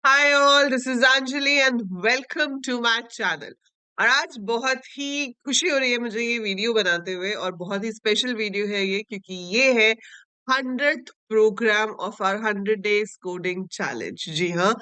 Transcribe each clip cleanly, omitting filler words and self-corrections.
Hi all, this is Anjali and welcome to my channel. और आज बहुत ही खुशी हो रही है मुझे ये वीडियो बनाते हुए, और बहुत ही स्पेशल वीडियो है ये क्योंकि ये है 100th program of our 100 days coding challenge. जी हाँ,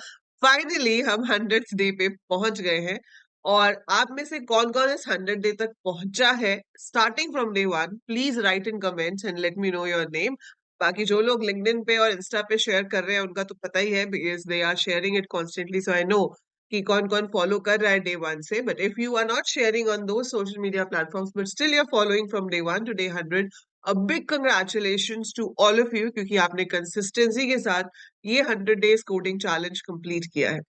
फाइनली हम 100th डे पे पहुंच गए हैं। और आप में से कौन कौन इस 100 डे तक पहुंचा है starting from day 1, please right in comments and let me know your name. बाकी जो लोग लिंक्डइन पे और इंस्टा पे शेयर कर रहे हैं उनका तो पता ही है, because they are sharing it constantly, so I know कि कौन कौन फॉलो कर रहा है डे 1 से। But if you are not sharing on the social media platforms but still you are following from day 1 to day 100, a big congratulations to all of you, क्योंकि आपने consistency के साथ ये 100 डेज कोडिंग चैलेंज कंप्लीट किया है।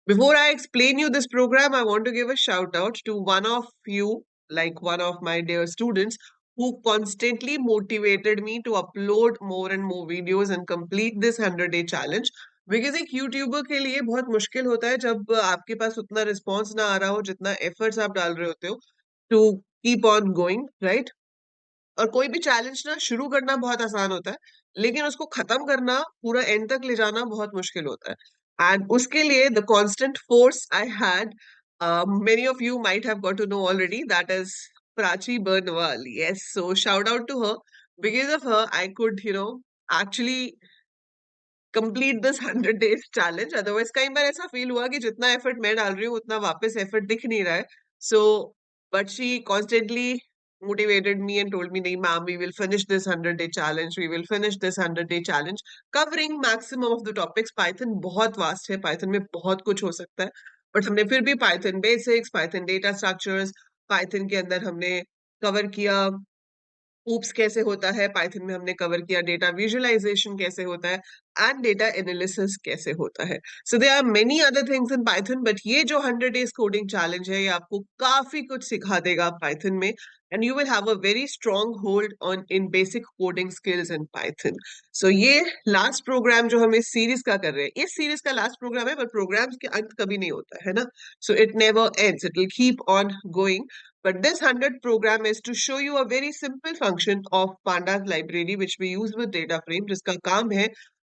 Before I explain you this program, I want to give a shout out to one of you, like one of my dear students, who constantly motivated me to upload more and more videos and complete this 100-day challenge. Because एक YouTuber के लिए बहुत मुश्किल होता है जब आपके पास उतना रिस्पॉन्स ना आ रहा हो जितना एफर्ट्स आप डाल रहे होते हो to keep on going, right. और कोई भी चैलेंज ना शुरू करना बहुत आसान होता है, लेकिन उसको खत्म करना, पूरा एंड तक ले जाना बहुत मुश्किल होता है। एंड उसके लिए the constant force I had, many of you might have got to know already, that is Prachi Barnwal. Yes, so shout out to her. Because of her I could actually complete this 100 days challenge. Otherwise कई बार ऐसा feel हुआ कि जितना effort मैं डाल रही हूँ उतना वापस एफर्ट दिख नहीं रहा है। So but she constantly motivated me and told me, nahi ma'am, we will finish this 100-day challenge, we will finish this 100-day challenge, covering maximum of the topics. Python बहुत vast है, Python में बहुत कुछ हो सकता है, but हमने फिर भी Python basics, Python data structures, Python के अंदर हमने cover किया ऊप्स कैसे होता है, पाइथन में हमने कवर किया डेटा विजुअलाइजेशन कैसे होता है, एंड डेटा एनालिसिस कैसे होता है। So there are many other things in Python, but ये जो 100 डेज कोडिंग चैलेंज है ये आपको काफी कुछ सिखा देगा पाइथन में, and you will have a very strong hold on in basic coding skills in Python. So ये लास्ट प्रोग्राम जो हम इस सीरीज का कर रहे हैं, इस सीरीज का लास्ट प्रोग्राम है, बट प्रोग्राम्स के अंत कभी नहीं होता है ना। So it never ends, it will keep on going. But this 100 program is to show you a very simple function of pandas library which we use with data frame, जिसका काम है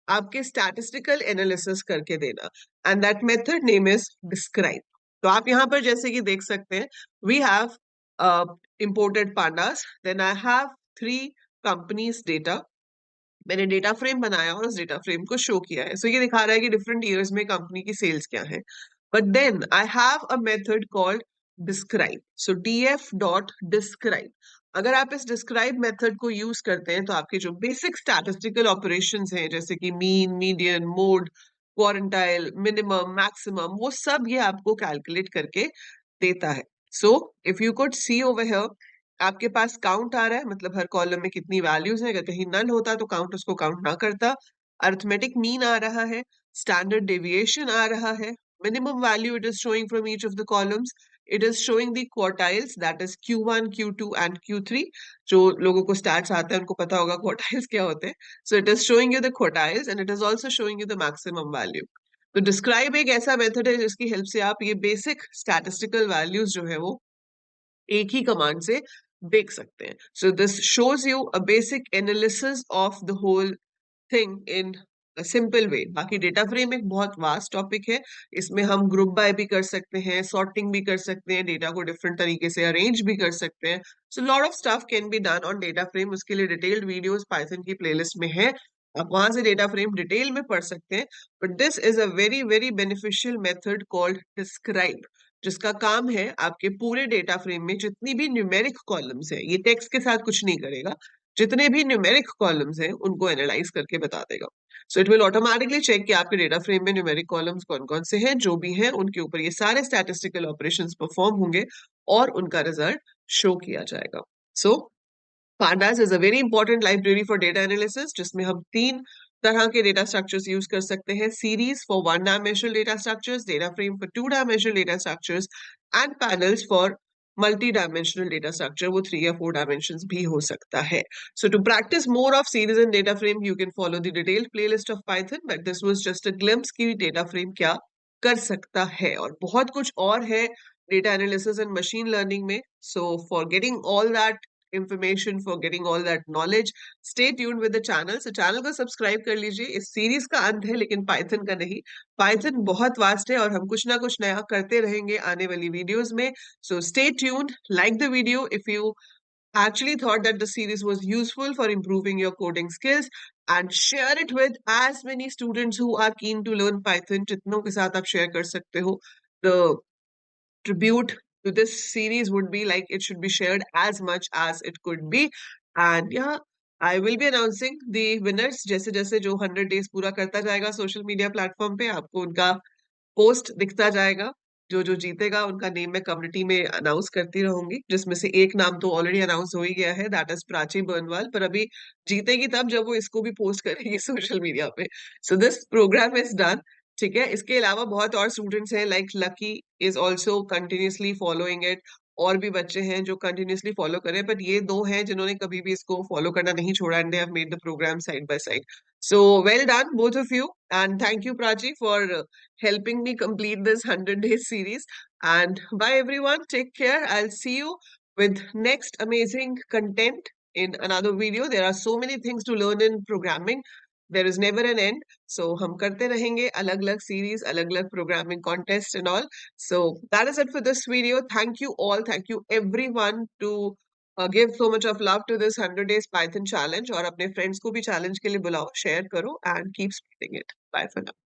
आपके statistical analysis करके देना, and that method name is describe. तो आप यहाँ पर जैसे कि देख सकते हैं, we have imported pandas, then I have 3 companies data. मैंने डेटा फ्रेम बनाया और उस डेटा फ्रेम को शो किया है। सो ये दिखा रहा है कि डिफरेंट ईयर्स में कंपनी की सेल्स क्या है। But then I have a method called describe. So df dot describe, अगर आप इस डिस्क्राइब मेथड को यूज करते हैं तो आपके जो बेसिक स्टैटिस्टिकल ऑपरेशंस हैं, जैसे कि mean, median, mode, quartile, minimum, maximum, वो सब ये आपको कैलकुलेट करके देता है। So if you could see over here, आपके पास काउंट आ रहा है, मतलब हर कॉलम में कितनी वैल्यूज है। अगर कहीं नल होता तो काउंट उसको काउंट ना करता। अरिथमेटिक मीन आ रहा है, स्टैंडर्ड डेविएशन आ रहा है, minimum value it is showing from each of the columns, it is showing the quartiles, that is Q1, Q2 and Q3। जो लोगों को स्टैट्स आता है उनको पता होगा क्वार्टाइल्स क्या होते हैं। So it is showing you the quartiles and it is also showing you the maximum value. तो डिस्क्राइब एक ऐसा मेथड है जिसकी हेल्प से आप ये बेसिक स्टैटिस्टिकल वैल्यूज जो है वो एक ही कमांड से देख सकते हैं। So this shows you a basic analysis of the whole thing in simple way. बाकी डेटा फ्रेम एक बहुत वास्ट टॉपिक है, इसमें हम ग्रुप बाय भी कर सकते हैं, सॉर्टिंग भी कर सकते हैं, डेटा को डिफरेंट तरीके से अरेंज भी कर सकते हैं। So lot of stuff can be done on data frame. उसके लिए डिटेल्ड वीडियोस पाइथन की प्लेलिस्ट में है, आप वहां से डेटा फ्रेम डिटेल में पढ़ सकते हैं। But this is a very very beneficial method called describe, जिसका काम है आपके पूरे डेटा फ्रेम में जितनी भी न्यूमेरिक कॉलम्स है, ये टेक्स्ट के साथ कुछ नहीं करेगा, जितने भी न्यूमेरिक कॉलम्स हैं उनको एनालाइज करके बता देगा। So it will automatically check कि आपके डेटा फ्रेम में न्यूमेरिक कॉलम्स कौन कौन से हैं, जो भी हैं उनके ऊपर ये सारे स्टैटिस्टिकल ऑपरेशंस परफॉर्म होंगे और उनका रिजल्ट शो किया जाएगा। सो pandas is a very important library for data analysis, जिसमें हम 3 तरह के डेटा स्ट्रक्चर्स यूज कर सकते हैं: series for 1 dimensional data structures, data frame for 2 dimensional data structures, and panels for multi dimensional data structure, वो 3 या 4 डायमेंशंस भी हो सकता है। So to practice more of series and data frame you can follow the detailed playlist of Python, but this was just a glimpse कि data frame क्या कर सकता है, और बहुत कुछ और है data analysis and machine learning में। So for getting all that information, for getting all that knowledge. Stay tuned with the channel. So channel को सब्सक्राइब कर लीजिए. इस सीरीज का अंत है लेकिन पाइथन का नहीं. पाइथन बहुत वास्ट है और हम कुछ ना कुछ नया करते रहेंगे आने वाली वीडियोस में. So stay tuned, like the video if you actually thought that the series was useful for improving your coding skills, and share it with as many students who are keen to learn Python. जितनों के साथ आप share कर सकते हो. The tribute to this series would be like it should be shared as much as it could be. And yeah, I will be announcing the winners. जैसे जैसे जो 100 days पूरा करता जाएगा सोशल मीडिया प्लेटफॉर्म पे, आपको उनका पोस्ट दिखता जाएगा. जो जो जीतेगा उनका नेम मैं कम्युनिटी में अनाउंस करती रहूंगी, जिसमें से एक नाम तो ऑलरेडी अनाउंस हो ही गया है, दैट इज प्राची बर्नवाल. पर अभी जीतेगी तब जब वो इसको भी पोस्ट करेगी सोशल मीडिया पे. So this program is done. ठीक है, इसके अलावा बहुत और स्टूडेंट्स हैं, like Lucky is also continuously following it. और भी बच्चे हैं जो कंटिन्यूसली फॉलो करें, बट ये दो हैं जिन्होंने कभी भी इसको फॉलो करना नहीं छोड़ा, and they have made the program side by side. So well done, both of you. And thank you, Prachi, for helping me complete this 100 days series. And bye, everyone. Take care. I'll see you with next amazing content in another video. There are so many things to learn in programming. There is never an end. So हम करते रहेंगे अलग-अलग series, अलग-अलग programming contest and all. So that is it for this video. Thank you all. Thank you everyone to give so much of love to this 100 days Python challenge. और अपने friends को भी challenge के लिए बुलाओ, share करो and keep spreading it. Bye for now.